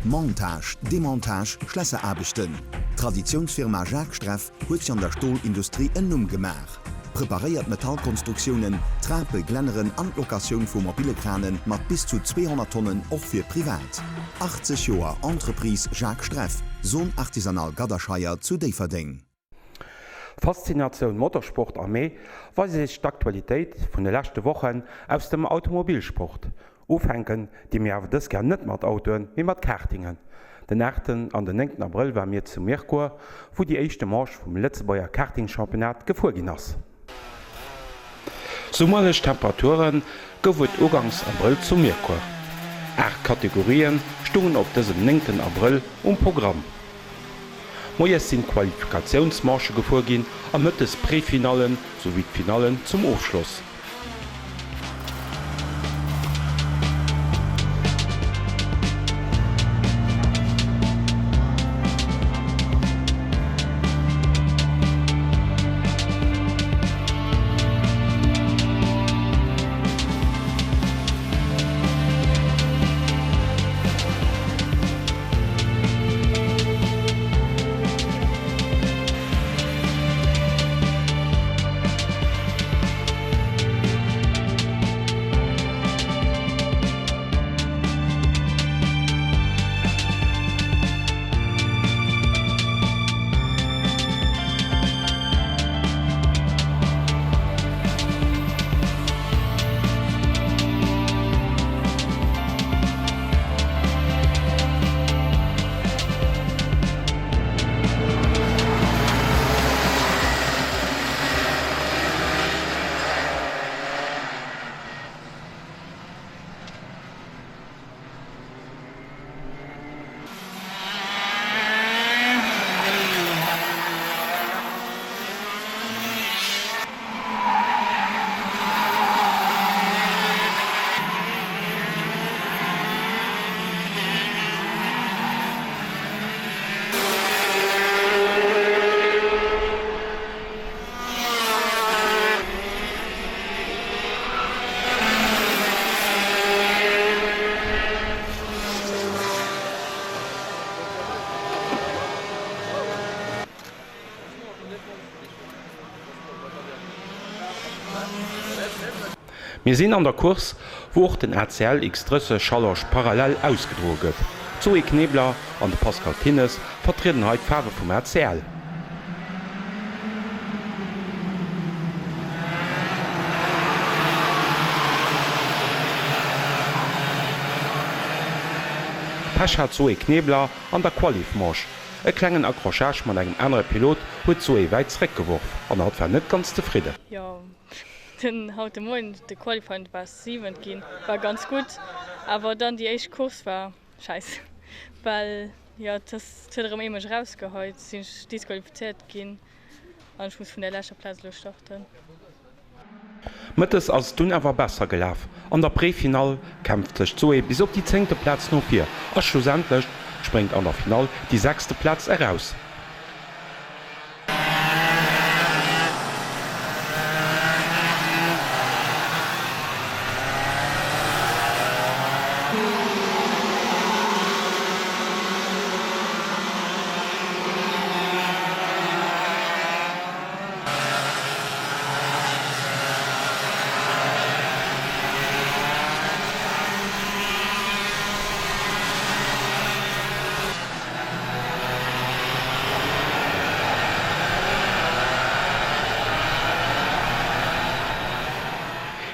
Montage, Demontage, Schlösserarbeiten. Traditionsfirma Jacques Streff huet sich an der Stahlindustrie ennum gemach. Präpariert Metallkonstruktionen, Trape, Glenneren an Lokation vu mobile Kranen mat bis zu 200 Tonnen auch für privat. 80 Joer Entreprise Jacques Streff, Sohn artisanal Gaderscheier zu Deverding. Faszination Motorsport Armee war sich d'Aktualität vun de letzten Wochen aus dem Automobilsport. Aufhängen, die mir awer dës gern net mat Autoen wie mat Kartingen. Den 8. an den 9. April war mir zu Merkur, wo die echte Marsch vum Letzebauer Karting-Championat gefolgin ass. Sommerlech Temperaturen gowut Ogangs April zu Merkur. 8 Kategorien stungen op diesem 9. April Programm. Moies sind Qualifikationsmarsche gefolgin am Mëttes Präfinalen sowie Finalen zum Aufschluss. Wir sind an der Kurs, wo auch den RCL X-Dresse Challenge parallel ausgedroht wird. Zoe Knebler und Pascal Tinnes vertreten heute Farbe vom RCL. Pech hat Zoe Knebler an der Qualifmarsch. Ein kleinen Accrochage mit einem anderen Pilot hat Zoe weit zurückgeworfen und hat nicht ganz zufrieden. Ja. Den heute Morgen, der Qualifying war 7 gehen, war ganz gut, aber dann die erste Kurs war scheiße, weil ja, das hat immer rausgeholt, sind disqualifiziert gehen und ich muss von der letzten Platz losstarten. Mittes als dun aber besser gelaufen. An der Präfinal kämpft sich Zoe bis auf die 10. Platz noch 4. Und schlussendlich springt an der Final die 6. Platz heraus.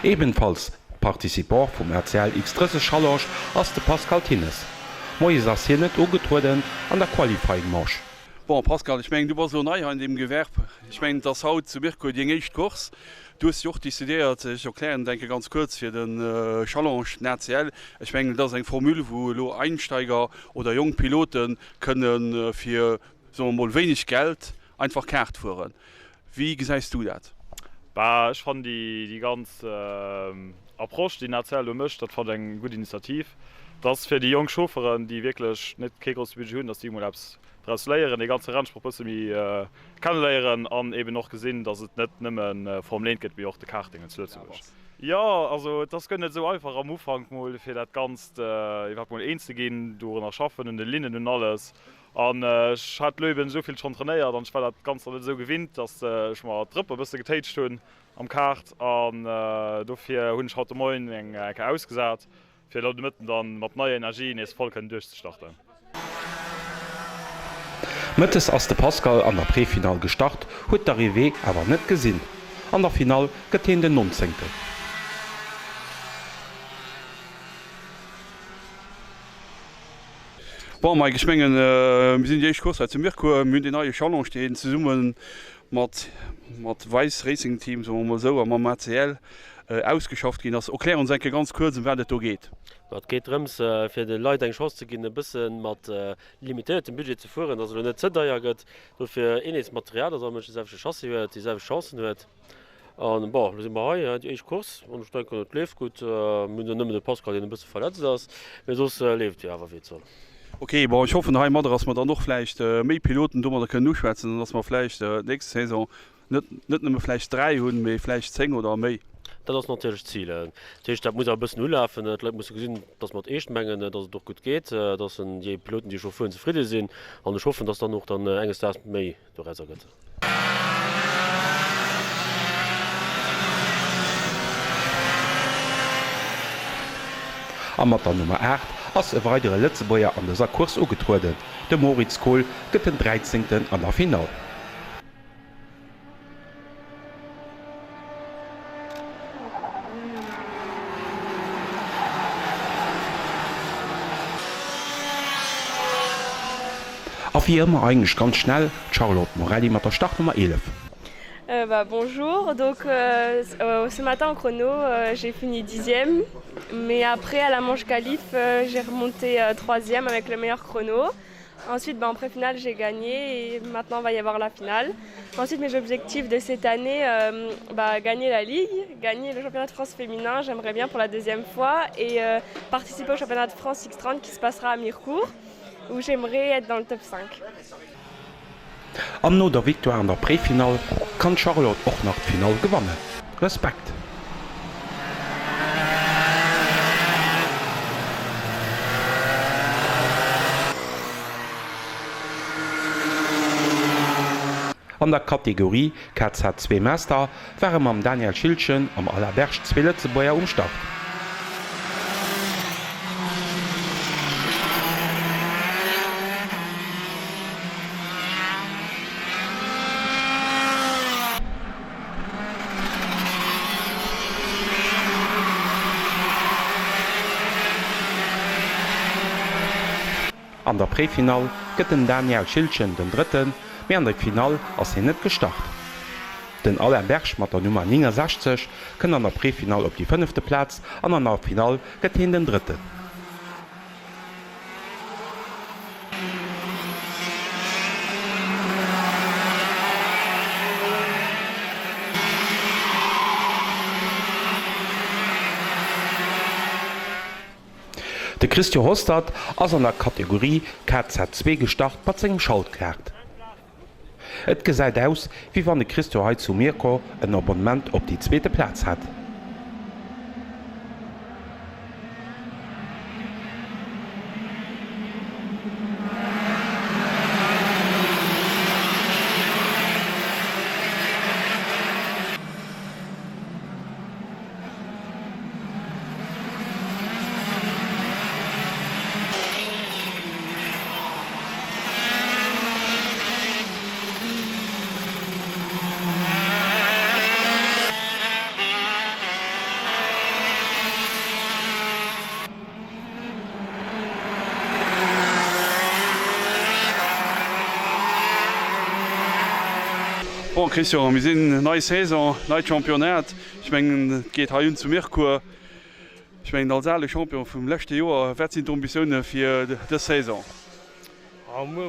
Ebenfalls Partizipant vom RCL X-Dresse Challenge als der Pascal Tinnes. Moies ass hier net ugetruden an der Qualifying-Marsch. Bon, Pascal, ich mein, du warst so neu an dem Gewerb. Ich mein, das Haut zu Mirko die nächste Kurs. Du hast auch décidiert, ich erklären, denke ganz kurz, für den Challenge RCL. Ich meine, das ist eine Formel, wo Einsteiger oder junge Piloten können für so mal wenig Geld einfach Kart fahren. Wie siehst du das? Ich fand die ganze Approche, die RCL mischt, das fand eine gute Initiative. Das für die jungen Chauffeuren, die wirklich nicht kein großes Budget haben, dass die mal daraus lernen, die ganze Rennsport kennenlernen und eben noch gesehen, dass es nicht nur Formel 1 geht, wie auch die Karting in Lützburg. Ja, also das gënnet so einfach am Ufang mal fir dat ganz iwwer mal een ze gin do nach schaffen und de Linnen und alles. An hat Löwen soviel schon trainéiert, dann war dat ganz net so gewinnt, dat ich mal Tripper bis getéit hun am Kart an dofir hunn hat Moin eng ausgesat, fir dat mitten dann mat neue Energien es Volken durchzustarten. Mëttes ass de Pascal an der Präfinal gestart, huet der Rivé awer net gesinn. An der Final gëtt den 19. Bon, mei Geschmengen sinn Jeich Kurs ze Mirko mün de neue Challenge steen ze summen mat Weis Racingteam so mat materiell ausgeschafft gin ass erklären uns enke ganz kurz wer do geht. Dat geht rëms fir de Leiit eng Chance ze ginn bisssen mat limitiertem Budget ze fuhren, ass net Zënderier gëtt, do fir enes Material mech sesche Chance huet, die selve Chancen huet. An Bar eich Kurs anste net leef gut mün nëmme de Pascal den bisse verletzt ass, sos left awer wie zoll. Okay, ich hoffe ha Mader ass man dann noch fleicht méi Piloten dummer der können nuschwätzen, dats man fleicht nächste Saison net nëmme fleich 3 hunn méi fleich 10 oder méi. Dat ass natürlich Ziel. Dat muss bis nu laufen, muss gesinn, dats mat echt menggen, dat es doch gut geht, dat sind je Piloten, die schon vu zufriede sinn, an ich hoffe, dats dann noch dann enges méi doreiser gëtt. Am mat der Nummer 8 ass e weidere Letzebäier an deser Kurs ugetrueden. De Moritz Kohl gëtt den 13. an der Final. A wie immer eigentlich ganz schnell Charlotte Morelli mat der Startnummer 11. Bonjour, donc ce matin en chrono j'ai fini 10e, mais après à la manche qualif j'ai remonté 3e avec le meilleur chrono. Ensuite en pré-finale j'ai gagné et maintenant va y avoir la finale. Ensuite mes objectifs de cette année, gagner la Ligue, gagner le championnat de France féminin, j'aimerais bien pour la 2e fois, et participer au championnat de France X30 qui se passera à Mirecourt, où j'aimerais être dans le top 5. An no der Victoire an der Präfinal kann Charlotte och nach Final gewannen. Respekt! An der Kategorie KZ2 Meister waren am Daniel Schildchen am allerberg 2 Letzebäier umstart. An der Präfinal gëtt den Daniel Schildchen den 3., mé an der Final ass hin net gestart. Den Alain Berg mat der Nummer 69 kën an der Präfinal op die 5. Platz, an der Final gëtt hin den 3. De Christo Hostad ass an der Kategorie KZ2 gestart mat segem Schaltkart. Et gesäit aus, wie wann de Christo heit zu Mirko en Abonnement op die 2. Platz hat. Bon Christian, wir sinn neue Saison, neue Championat. Ich mein, geht ha zu Mirko. Ich mein, als alle Champion vum letzte Jahr, wat sind Ambitionen für de Saison?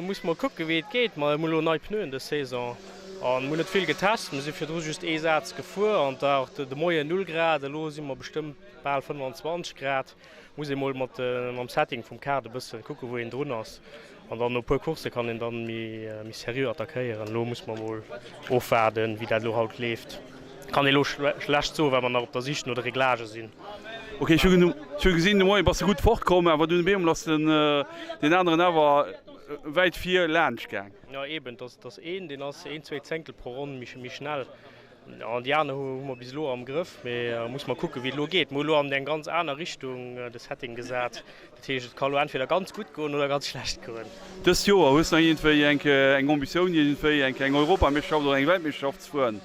Muss mal gucken, wie es geht, mal neue Pneuen de Saison. Und muss nicht viel getestet, wir sind für just E-Satz gefahren und auch de moie 0 Grad, lo sind wir bestimmt bei 25 Grad. Muss ich mal mit dem Setting vom Kader ein bisschen gucken, wo ihn drin ist. Und dann noch ein paar Kurse kann ich dann mich seriös attackieren. Lo muss man mal aufwerten, wie das halt lebt. kann schlecht so, wenn man op der Sicht oder Reglage sinn. Okay, ich gesehen was gut fortkommen, aber du lass den anderen aber weit 4 Lerngang. Ja eben das den ass 1-2 Zenkel pro Runde mich schnell. An Jane hu bis lo am Griff, muss man gucken wie lo geht. Mo lo an den ganz einer Richtung das Hetting gesat. Dat kann entweder ganz gut go oder ganz schlecht go. Das Jo hus eng Ambition eng Europameisterschaft oder eng Weltmeisterschaftsfuhren.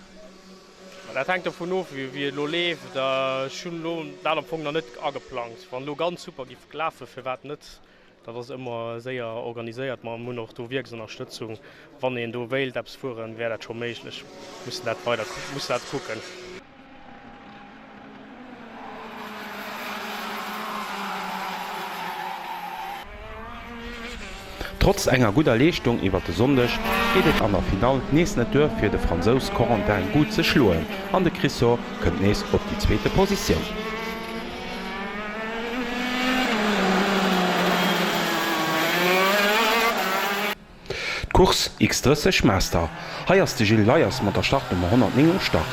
Dat hängt davon auf wie lo leef der Schullohn Punkt net ageplant. Van lo ganz super gi Klafe fir wat net. Dat was immer sehr organisiert, man muss noch do wirk Unterstützung. Wann en do Weltapps fuhren, wär dat schon méiglech. Muss dat gucken. Trotz enger guter Leistung iwwer de Sondech geht et an der Final nees net dør fir de Franzous Corentin gut ze schloen. An de Chriso kënnt nees op die zweete Position. Kurs X30 Meister. Heierste Gilles Leiers mat der Startnummer 109 start.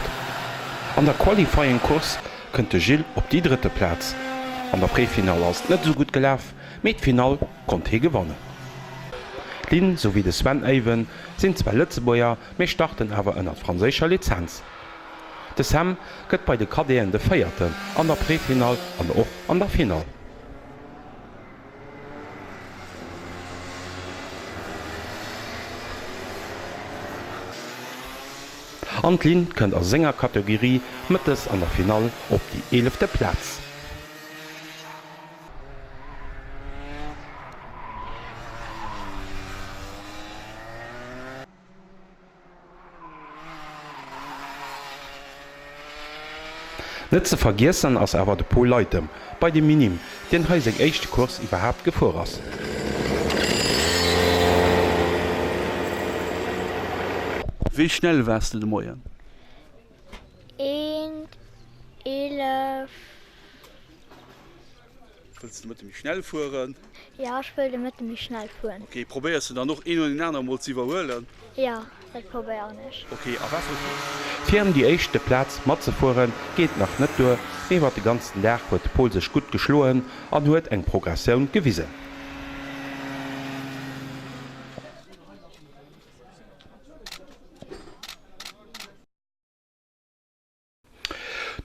An der Qualifying-Kurs kënnte Gilles op die dritte Platz. An der Präfinal ass net so gut gelaf, mit Final konnt he gewonnen. Lynn sowie de Sven Even sind zwei Lützeboier méi starten awer ënner franzécher Lizenz. De Sam gëtt bei de Kadeen de Féierten an der Präfinal an och an der Final. Antlin kënnt a Sängerkategorie mëttes an der Final op die 11. Platz. Net ze vergessen ass awer de Pol Leiitem, bei dem Minim, den he seg éichte Kurs iwwerhap gefor ass. Wie schnell wärst du de Moier? 11. Willst du mit dem schnell fuhren? Ja, ich will mit mich schnell fuhren. Okay, probierst du dann noch een oder den anderen mal zu überholen? Ja, das probiere ich. Okay, aber was? Firm die éichte Platz mat ze fuhren geht nach net dur, iwwer de ganzen Dach huet Pol sech gut geschloen an huet eng Progressioun gewiesen.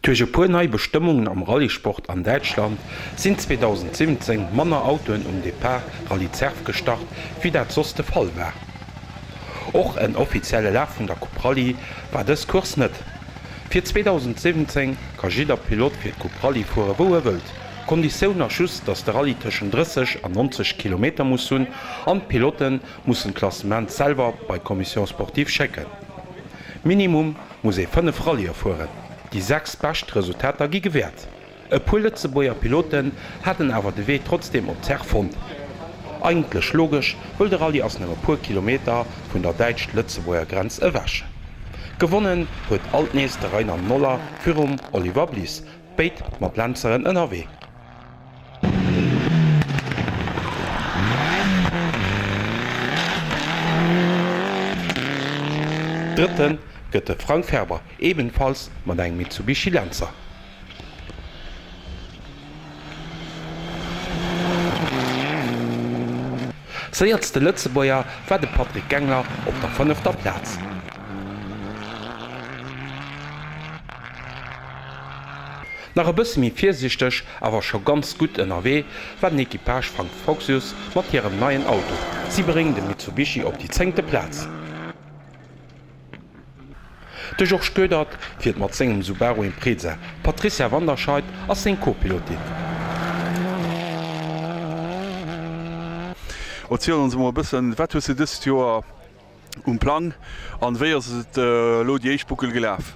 Durch puer neii Bestimmungen am Rallysport an Deutschland sind 2017 Manner Autoen Depart Rallye Zerf gestart, wie dat sos de Fall war. Och en offizielle Lauf vun der Cuprally war des Kurs net. Für 2017 kann jeder Pilot fir d Cuprally fuhr wo wëlt. Konditionun erschuss, dats der Rallye tschen 30 an 90 km muss hun, an Piloten mussssen Klassement selber bei Kommission sportiv checken. Minimum muss 5 Rallye fuhren. Die 6 best Resultater gi gewährt. E pu Lützeboier Piloten hatten awer de Wee trotzdem op zerfund. Eigentlich logisch will der Rallye ass nemmer pur Kilometer vun der Deitsch Lützeboier Grenz ewäsch. Gewonnen huet altneester Rainer Noller firm Oliver Blies, beit mat Lenzeren NRW. Dritten gëtt Frank Färber ebenfalls mat eng Mitsubishi Lancer. Seiertste Lützeboier war de Patrick Gengler op der 5. Platz. Nach e bësse mi viersichtech awer scho ganz gut NRW war den Ekipage Frank Foxius mat hirem neien Auto. Sie bringen de Mitsubishi op die 10. Platz. De Joch stödert fir mat segem Subaru Impreza. Patricia Wanderscheid ass seg Co-Pilotin. Erzähl uns mal ein bisschen, was hast du dieses Jahr Plan an wer ist lo die Eichbuckel gelaufen?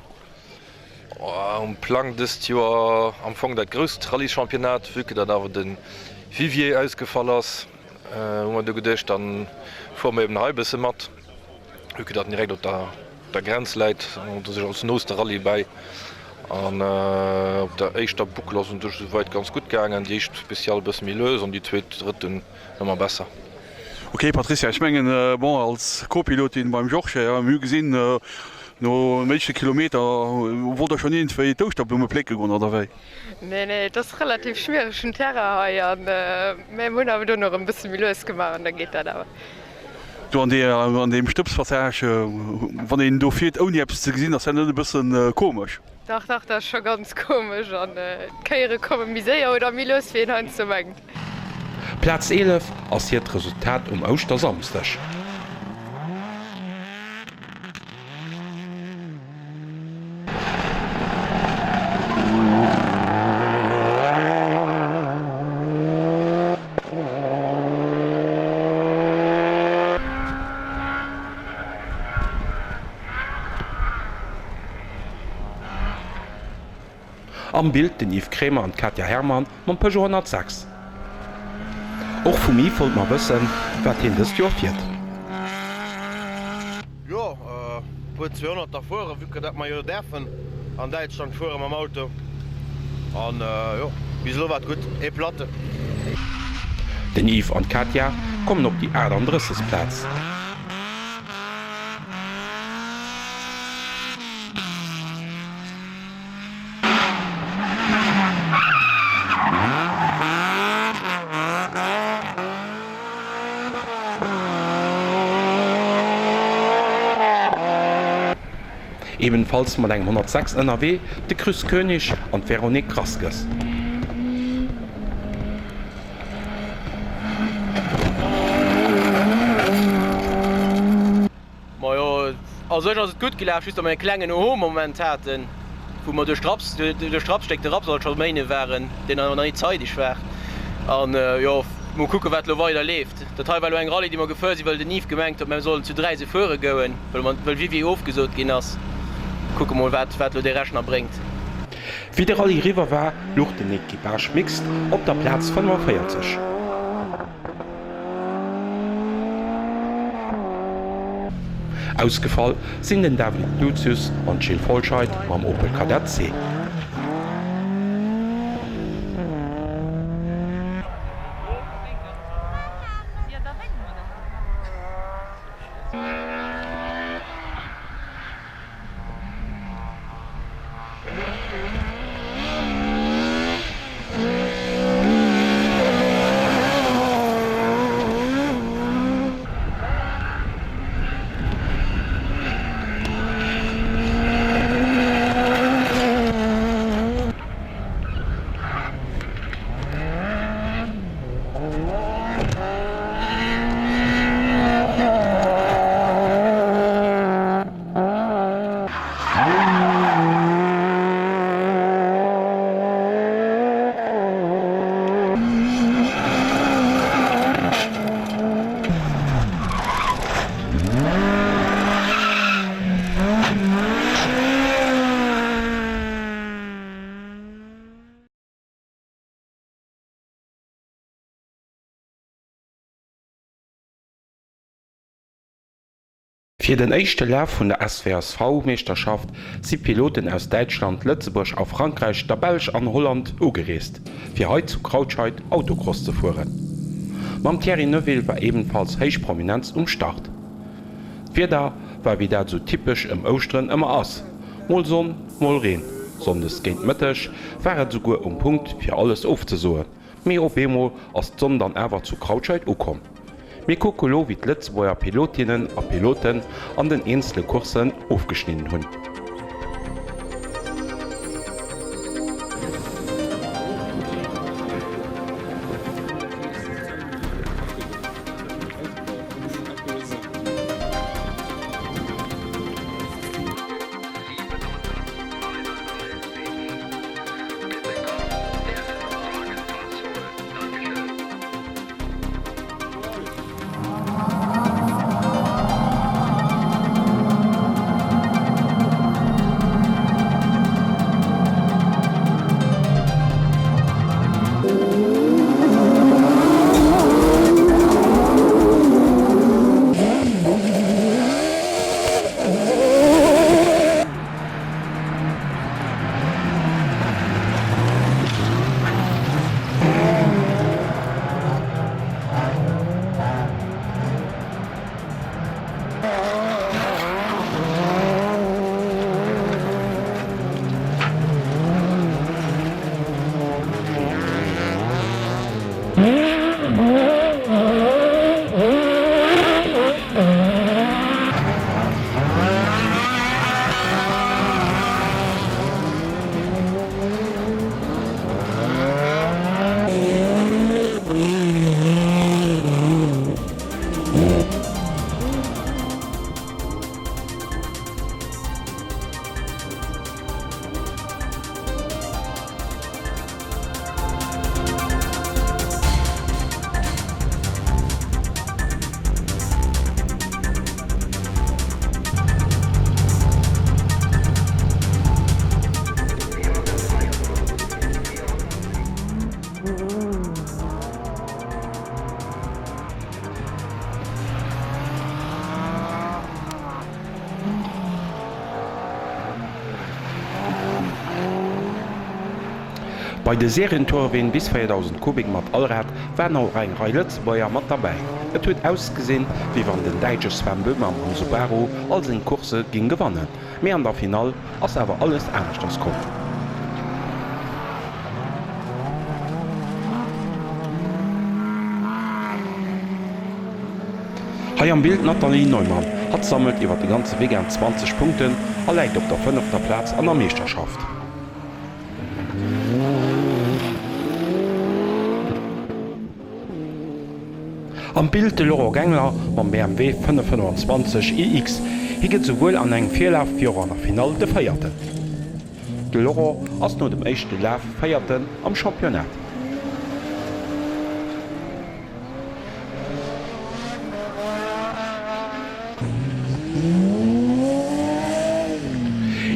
Plan dieses Jahr am Anfang der größte Rallye-Championat, wirklich dann aber den Vivier ausgefallen ist. Wo man gedacht dann vor mir eben ein halbes matt. Wirklich dann direkt auf der Grenze leid und das ist als neueste Rallye bei. Und auf der ersten Buckel sind es weit ganz gut gegangen, die erste speziell ein bisschen milös und die zweite, dritte immer besser. Okay, Patricia, ich meine, bon, als Co-Pilotin beim George, ja, wir gesehen, No méche Kilometer wo der schon fir Tostoppmme Plecke gon oder wéi. Nee, das ist relativ schwierigschen Terra haier méi Mun awer du noch ein bisschen Milles gemacht, da geht dat awer. Du an dem Stupsversäche wann en do firet oni Apps ze gesinn, ass en bëssen komisch. Dach das schon ganz komisch an Keiere kommen miséier oder Milles fir han ze menggen. Platz 11 ass hiet Resultat Auster samstech. Am Bild den Yves Krämer und Katja Hermann man Peugeot 106. Och vu mi folgt ma wëssen, wat hin des Joer fiiert. Ja, pu 200 davor wieke dat ma jo derfen an Deitstand vor am Auto. An ja, wieso wat gut e Platte. Den Yves an Katja kommen op die Erdandressesplatz. Ebenfalls mat eng 106 NRW de Krüskönig an Veronique Kraskes. Ma ja, also ass gut gelaf just en klengen Homoment hatten, wo man de Strapsteckte Rap soll meine wären, den an nie zeitig wär. An ja mo kucke wat lo weiter left. Dat weil eng Rall, die man geför sie well den nief gemengt, dat man sollen zu 3 Fure goen, weil wie aufgesot gin ass. Guck mal, was der Rechner bringt. Wie der Rallye River war, lucht den Equipage mixt op der Platz 45. Ausgefallen sind den David Lucius und Jill Volscheid am Opel Kadett C. Für den echte Lauf vun der SVSV-Meisterschaft sind Piloten aus Deutschland, Lützeburg a Frankreich, der Belg an Holland ugereest, fir heit zu Krautscheid Autocross zu fuhren. Mam Thierry Neuville war ebenfalls heich Prominenz Start. Fir da war wie dat so typisch im Ostren immer ass. Mol Sonn, mol Reen. Sondes géint mëttech, wäret sogur Punkt fir alles aufzusoen. Mei op Bemol ass d'Sonn dann ewer zu Krautscheid ukom. Mi kokolo wie d'Lëtzeboer Pilotinnen a Piloten an den eensle Kursen aufgeschnitten hunn. Bei de Serientorween bis 2000 Kubik mat Allrad wären auch eng Rei Lëtzebäier mat dabei. Et huet ausgesinn, wie wann den Deiger Sven Böhmer am Subaru all seg Kurse ginn gewannen. Mé an der Final ass awer alles ernst das kommt. Hai am Bild Nathalie Neumann hat sammelt iwwer de ganze Wege an 20 Punkten a läit op der 5. Platz an der Meisterschaft. Am Bild de Loro Gängler mam BMW 525 iX higet sowuel an eng Vierlaf fir an der Final de feierten. De Loro ass no dem échte Laf feierten am Championat.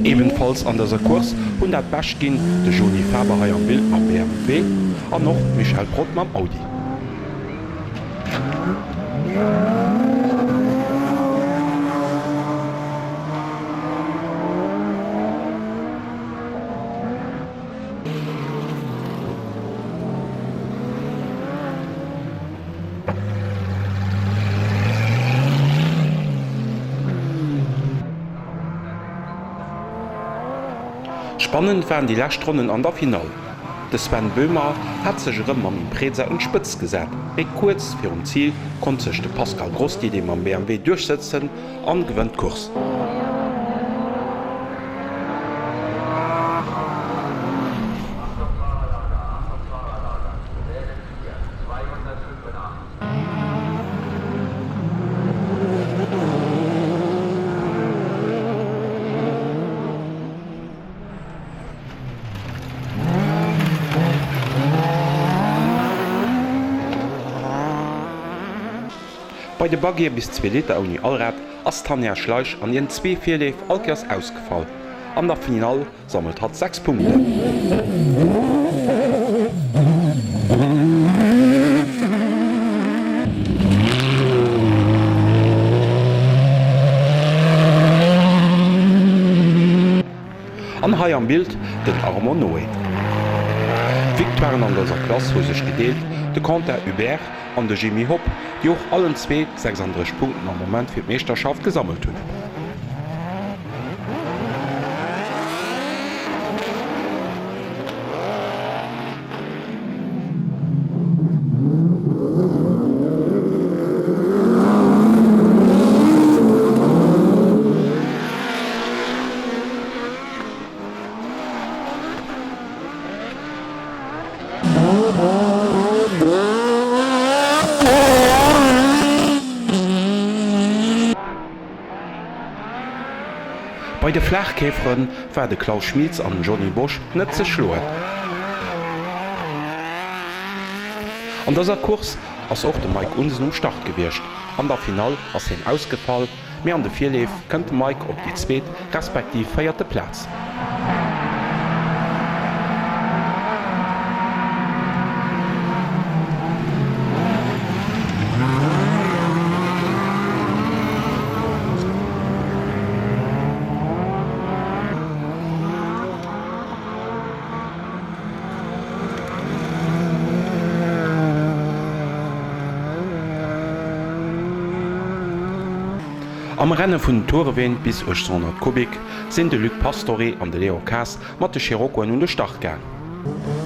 Ebenfalls an dieser Kurs 100 Basch ginn de Joni Faberhai am Bild am BMW an noch Michael Brot am Audi. Spannend waren die Lächtronnen an der Final. De Sven Böhmer hat sech rëm am Preza und Spitz gesät. E kurz fir Ziel kon sech de Pascal Grosti dem am BMW durchsetzen an gewënnt Kurs. Bei de Bagier bis 2 Liter Uni Allrad ass Tanja Schleich an jen 2 Vierleef Alkers ausgefallen. An der Final sammelt hat 6 Punkte. An Hai am Bild den Armand Noé. Victoren an dieser Klasse hu sech gedeelt, de Kanter Hubert an de Jimmy Hopp, die auch allen 2 36 Punkten am Moment für die Meisterschaft gesammelt haben. Bei de Flachkäferen war de Klaus Schmitz an Johnny Bosch net ze schloen. An dieser Kurs ass auch de Mike Unsen um Start gewircht. An der Final ass hin ausgefallen, mé an de Vierleef kënnte Mike op die 2. respektiv 4. Platz. Am Rennen vun Torween bis 800 Kubik sind de Luc Pastori an de Leo Kass mat de Chirurgen und de Start gang.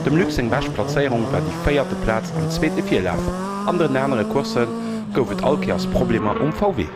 Dem Luc seg Bäsch Platzéierung war die 4. Platz am 2. Vierlaf. An den nänere Kursen goufet Alkias Probleme VW.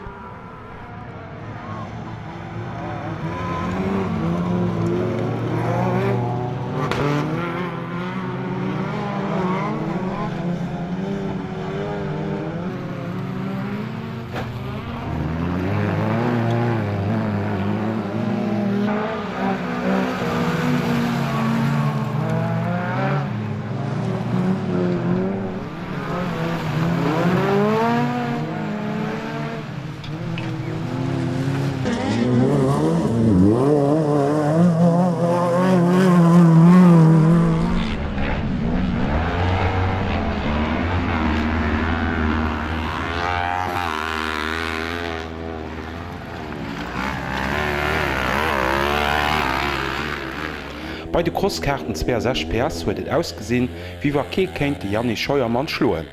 Bei de Crosskarten 26 PS huet et ausgesinn, wie war Ke kenint de Janni Scheuermann schloen.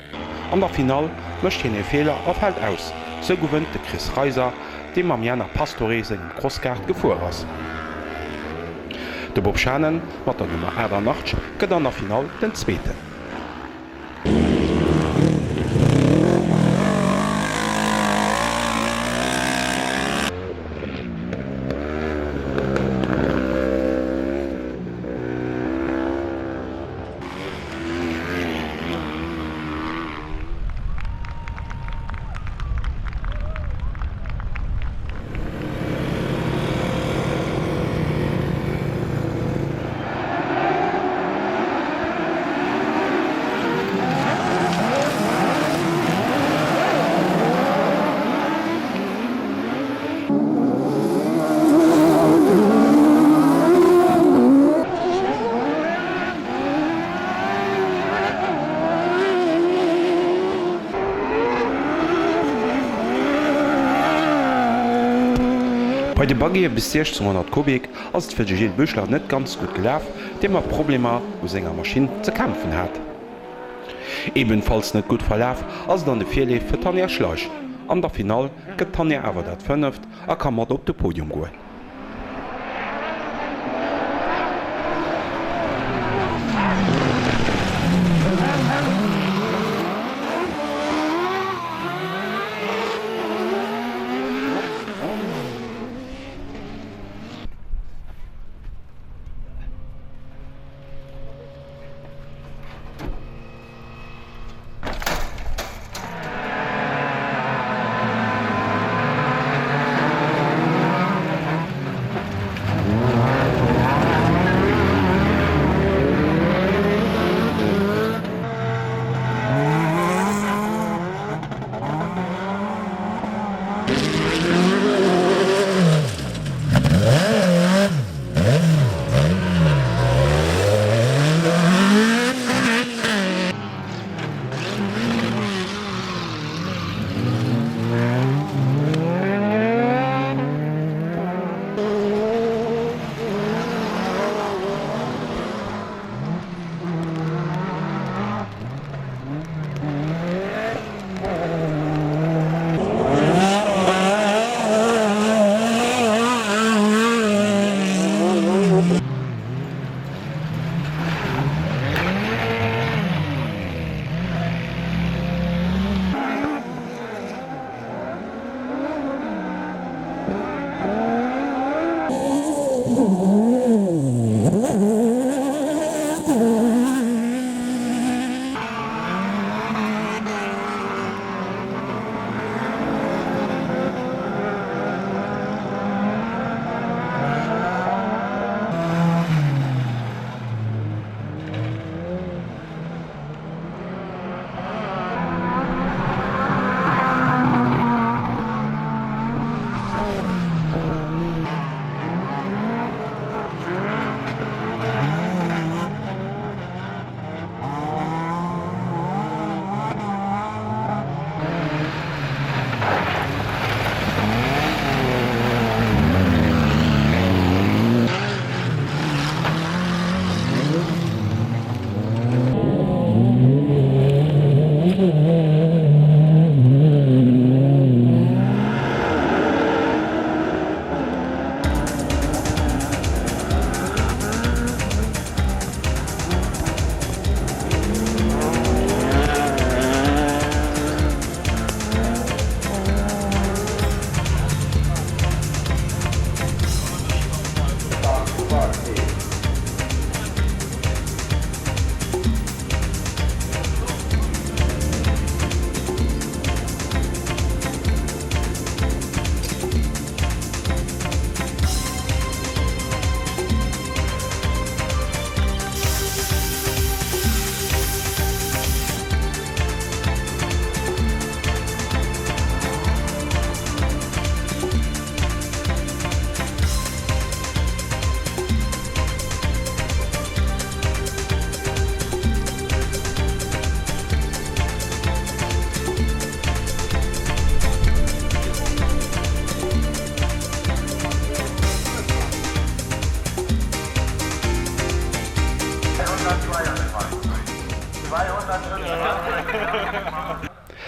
An der Final mëcht hin e Fehler aufhalt aus. So gewënnt de Chris Reiser, dem am Janner Pastorese im Crosskart gefuer ass. De Bob Schannen mat der Nummer Äder Nacht gëtt an der Final den Zzweeten. Bei de Bagier bis 1600 Kubik ass fir de Gilles Büchler net ganz gut gelaf, de mat Probleme wo senger Maschine ze kämpfen hat. Ebenfalls net gut verlaf ass dann de Vierleef fir Tanja Schlech. An der Final gëtt Tanja awer dat fënneft a kann mat op de Podium goen.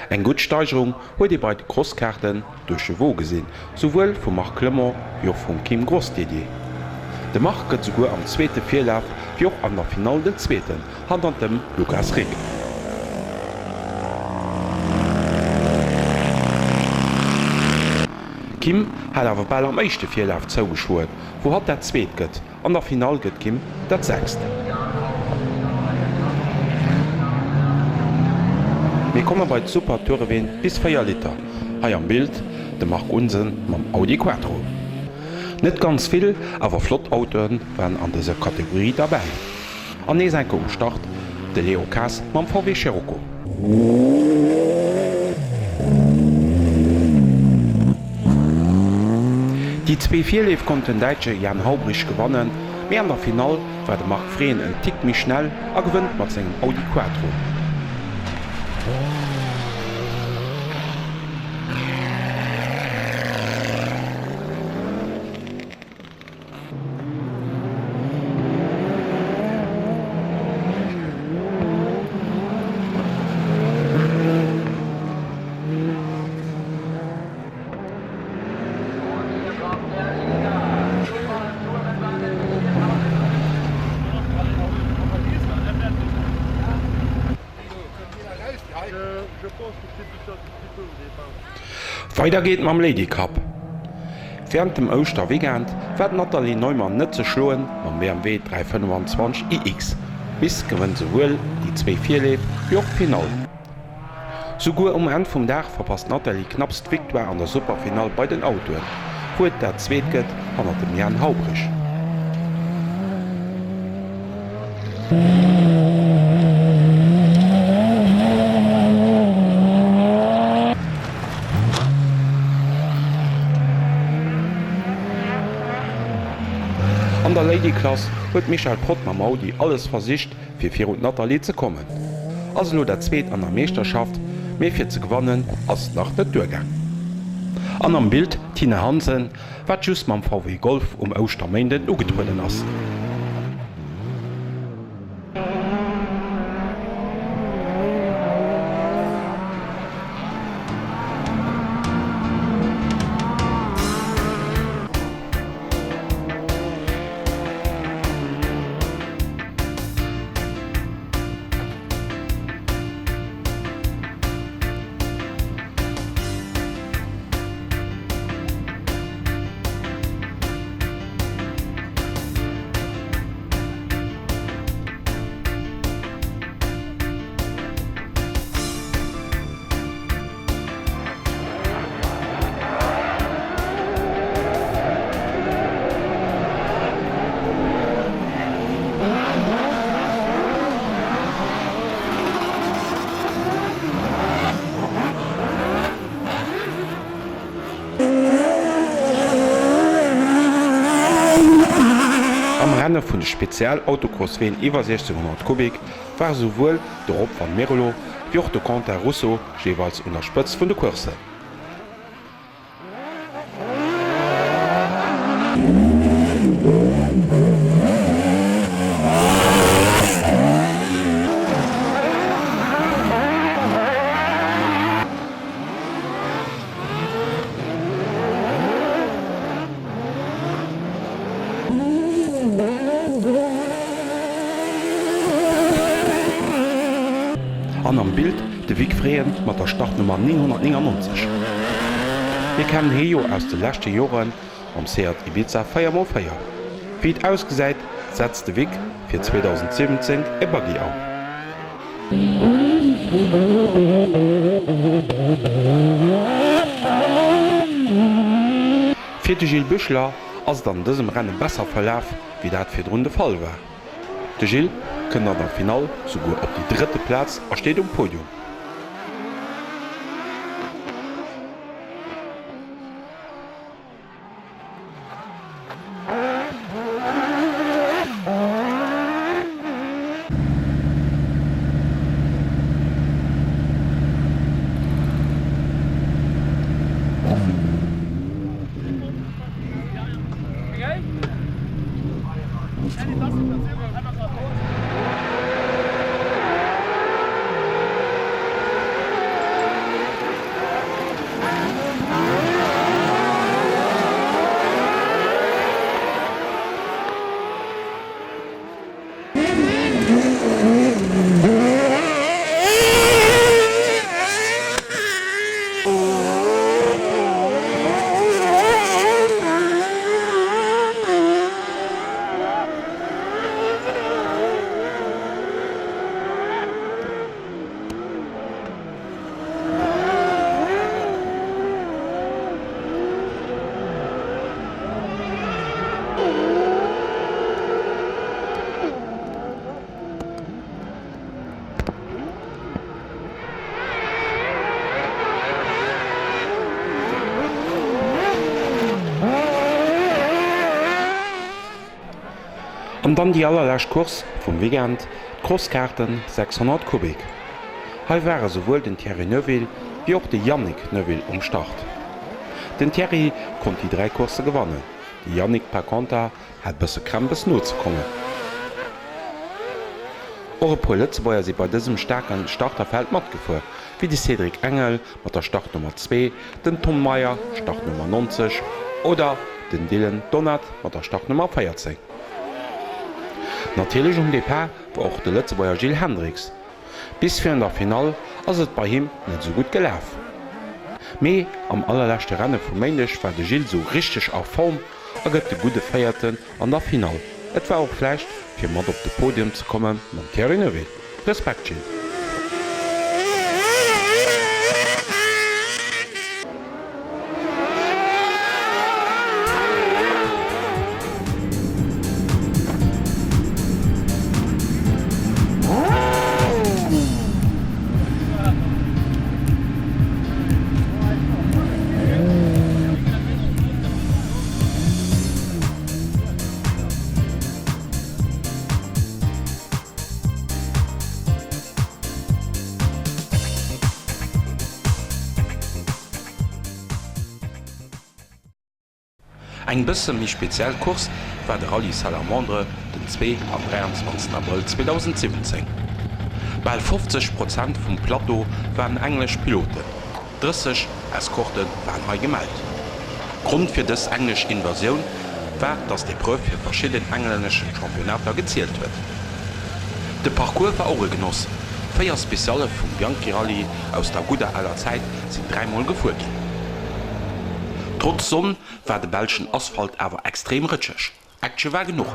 Eng gut Steigerung huet bei de Grosskarten duch de Wo gesinn, sowuel vum Mark Klmmer jo vum Kim Grossdidier. De Mark gëtt sogur am zweete Vierlaf joch an der Final den Zzweeten, hand an dem Lukas Rick. Kim hat awer ball am éischte Vierlaf zougeschuet, wo hat dat zweet gëtt, an der Final gëtt Kim dat 6. Wir kommen bei Supertourewin bis 4 Liter. Hai am Bild de Mark Unsen mam Audi Quattro. Net ganz viel, aber Flottautoen waren an dieser Kategorie dabei. An nees enke Start de Leo Kass mam VW Scirocco. Die 2 Vierleef konnten Deitsche Jan Haubrich gewannen, mé an der Final war de Mark Freen en Tick mi schnell a gewënnt mat segem Audi Quattro. Weiter geht mam Lady Cup. Während dem Osterweekend werd Natalie Neumann net ze schloen mam BMW 325 iX. Bis gewënnt sewuel die 2 Vierleef joch Final. Sogur End vum Dach verpasst Natalie knappst Viktoire an der Superfinal bei den Autoen, huet der zweet gëtt an dem Jan Haubrich. An der Ladyklasse huet Michael Prott mam Audi alles versicht fir fir Natalie ze kommen. Also lo der Zzweet an der Meesterschaft méi fir ze gewannen ass nach net Durchgang. An am Bild Tine Hansen wat just mam VW Golf Ostermainden ugetrunnen ass. Vun de Spezialautocrossween iwwer 1600 Kubik war sowuel de Rob van Merlo wie och de Conter Russo jeweils un der Spëtz vun de Kurse. An am Bild de Wig Freien mat der Startnummer 999. Wir kennen Heo aus de lächte Joren am Seat Ibiza Feiermofeier. Wie et ausgesäit, setzt de Wig fir 2017 e Buggy an. Fir de Gilles Büchler ass dann dësem Rennen besser verlaf, wie dat fir d'Runde Fall war. De Gilles kënne an der Final sogur op die 3. Platz steet Podium. Und dann die allerlächt Kurs vum Weekend, Großkarten 600 Kubik. Hei wäre sowohl den Thierry Neuville wie auch de Yannick Neuville Start. Den Thierry konnte die 3 Kurse gewannen. Die Yannick per Konter hat bësse krempes nur zu kommen. Europolitz war sie bei diesem starken Starterfeld mitgefuhr, wie die Cedric Engel mit der Startnummer 2, den Tom Meyer, Startnummer 90 oder den Dylan Donat mit der Startnummer 14. Natürlich Depart war auch der Lützebauer Gilles Hendricks. Bis für der Final ist es bei ihm nicht so gut gelaufen. Aber am allerletzten Rennen von Mendes war der Gilles so richtig auf Form und hat gute Feierten an der Final. Es war auch vielleicht für mal auf das Podium zu kommen mit Thierry Neuville. Respekt, Gilles. Ein bisschen mehr speziell Kurs war der Rallye Salamandre den 2 am 23. April 2017. Bei 50% vom Plateau waren englische Piloten, 30 Eskorten waren neu gemeldet. Grund für diese englische Invasion war, dass die Prüfe für verschiedene englische Championate gezählt wird. Der Parcours war auch ein Genuss. 4 Speziale vom Bianchi Rallye aus der guten alter Zeit sind 3-mal gefahren. Trotz Sonne war der belgischen Asphalt aber extrem rutschig. Action war genug.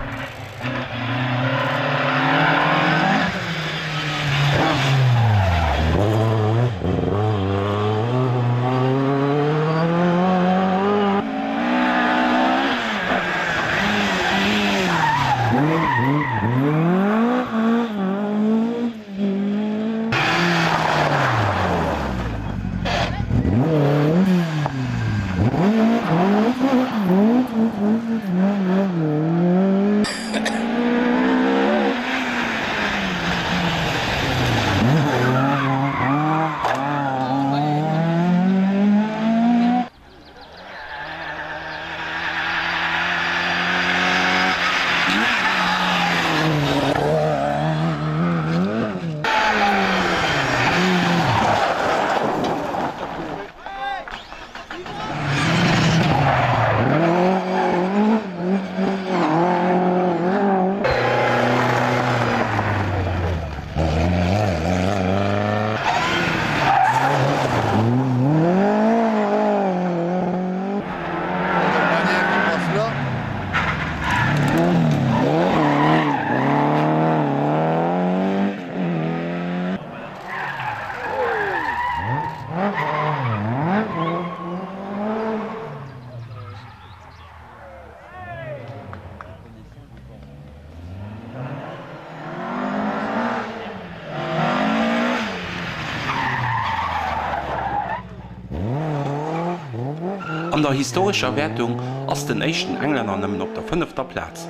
An der historischer Wertung ass den echten Engländer nëmmen op der 5. Platz.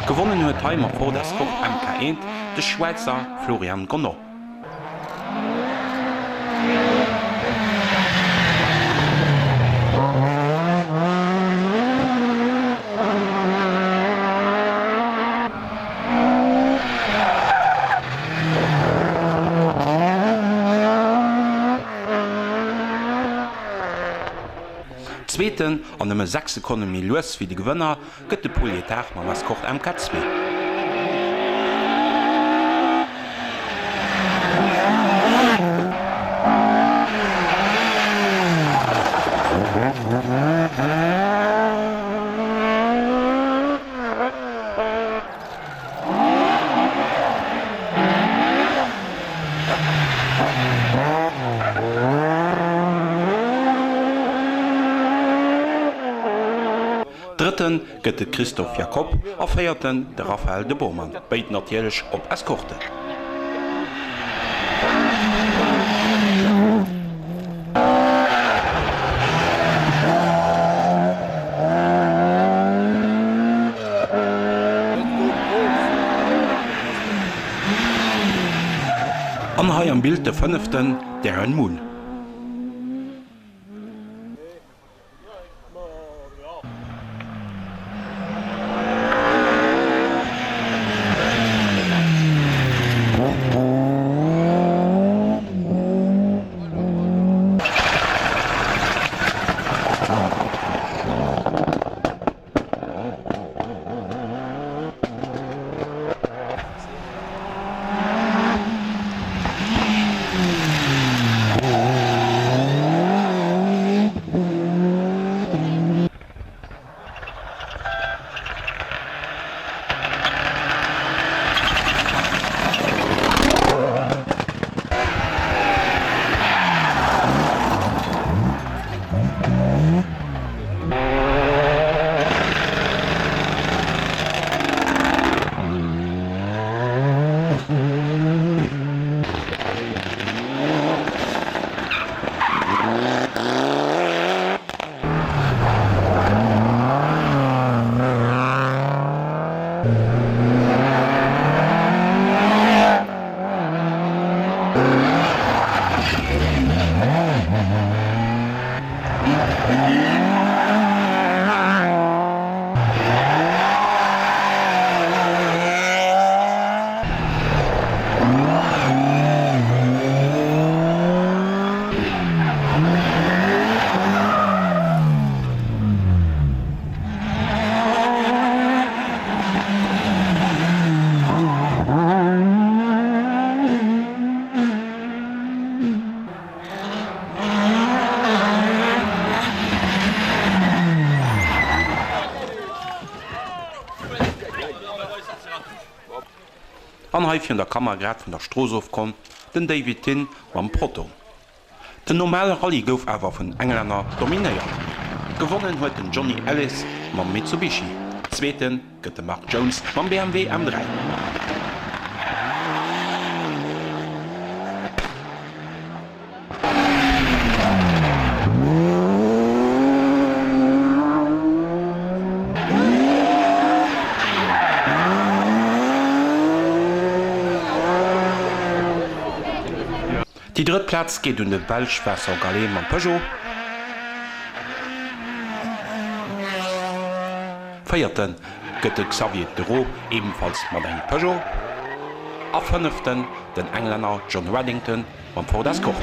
Gewonnen huet Timer vor der Skop MK1 de Schweizer Florian Gonneau. Zweiten an dem 6 Sekunden los wie die Gewinner gëtt de Polietar ma Escort MK2. Dritten gëtt Christoph Jacob a feierten de Raphael de Bowman, beit natierlech op Eskorte. Bild der 5. Darren Moon. Anheif an der Kammergrad vun der Strosof kom, den David Tin mam Proto. Den normale Rallye gouf awer vun Engländer dominéiert. Gewonnen huet den Johnny Ellis mam Mitsubishi. Zweeten gëtt de Mark Jones mam BMW M3. Die dritte Platz geht um den Belg Vincent Gallet am Peugeot. Vierten geht Xavier Duro ebenfalls mit einem Peugeot. Auf 5. den Engländer John Reddington am Ford Escort.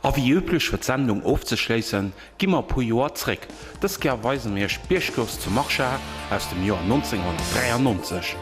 A wie üblich wird Sendung aufzuschließen, gimmer po Joer zurück. Das weisen mir Spielkurs zu Marcha aus dem Jahr 1993.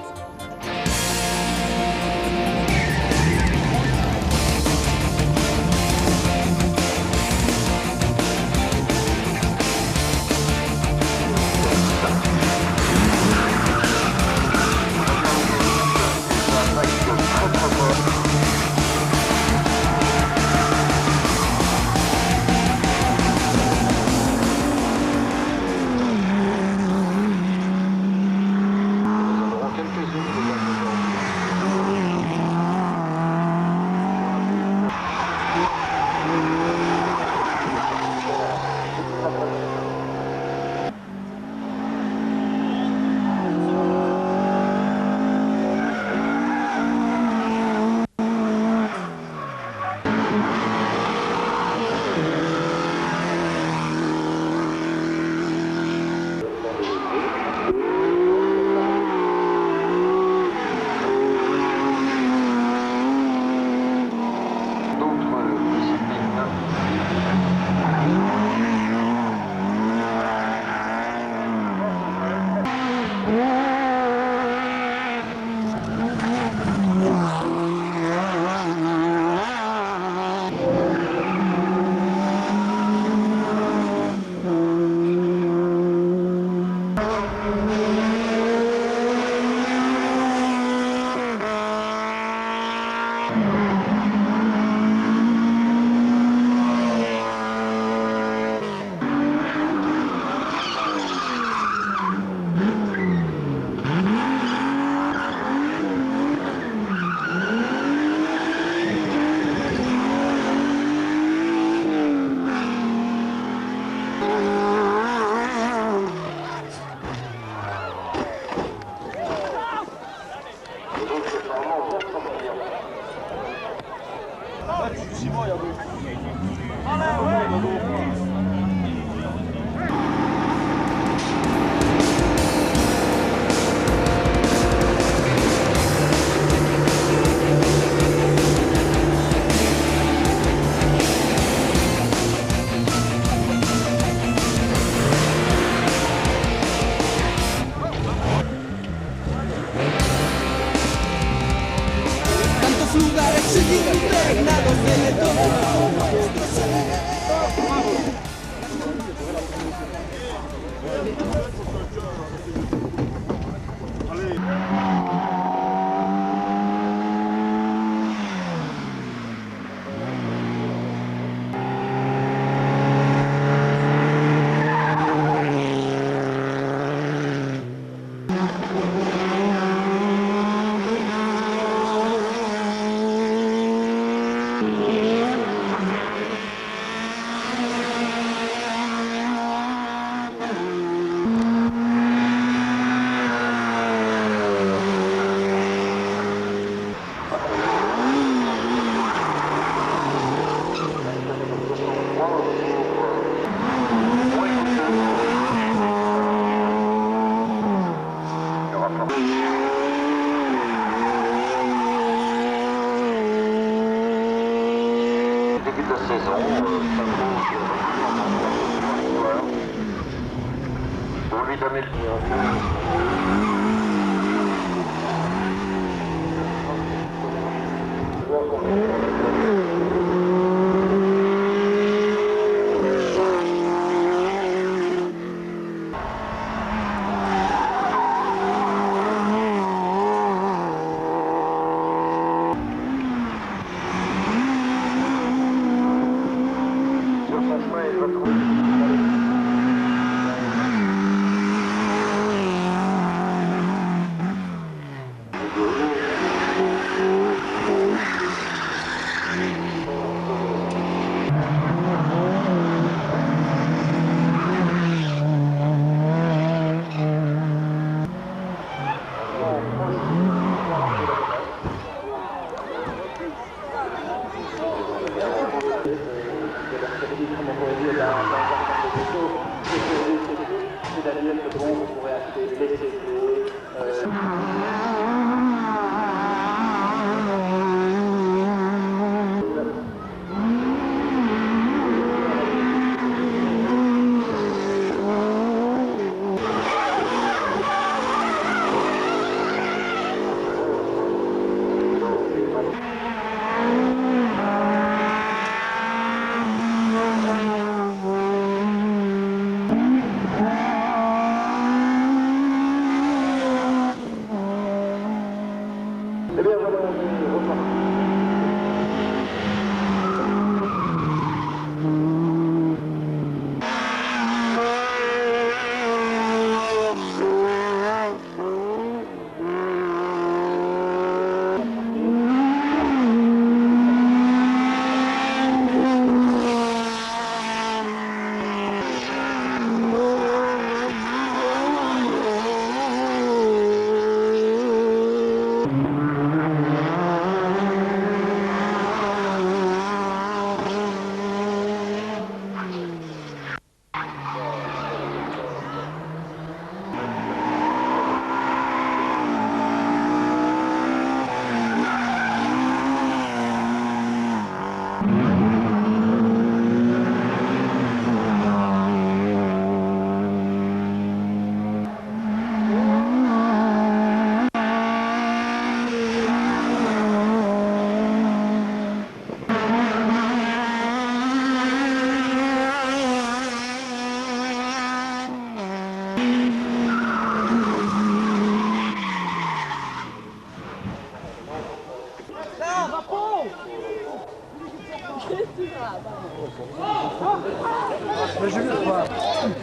Mais je vais pas.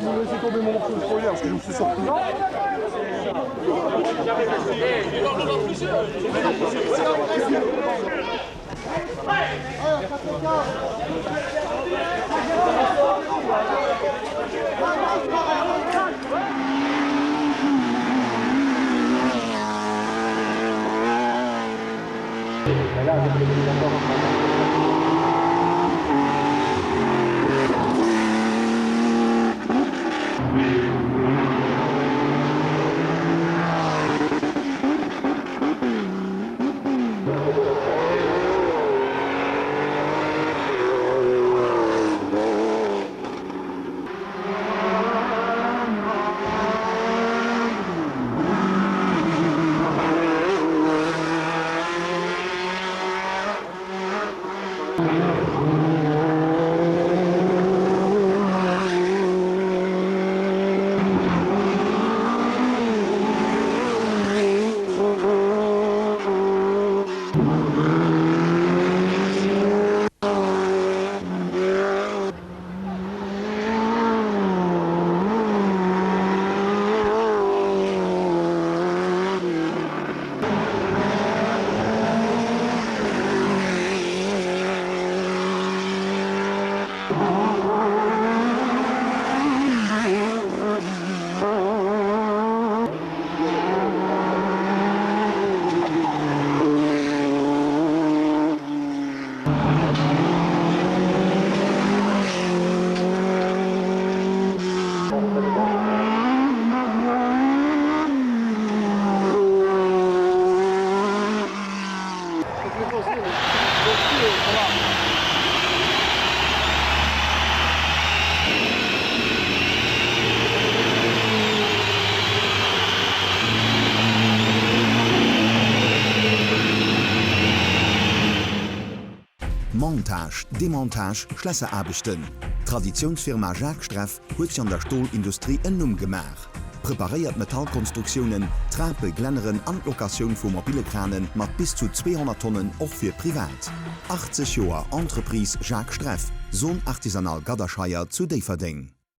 Je vais laisser tomber mon morceau de projet parce que je me suis sorti. Montage, Demontage, Schlösserarbeiten. Traditionsfirma Jacques Streff huet sich an der Stahlindustrie ennum gemach. Präpariert Metallkonstruktionen, Trape, Glenneren an Lokation vu mobile Kranen mat bis zu 200 Tonnen och fir privat. 80 Joer Entreprise Jacques Streff, Sohn artisanal Gaderscheier zu Deverding.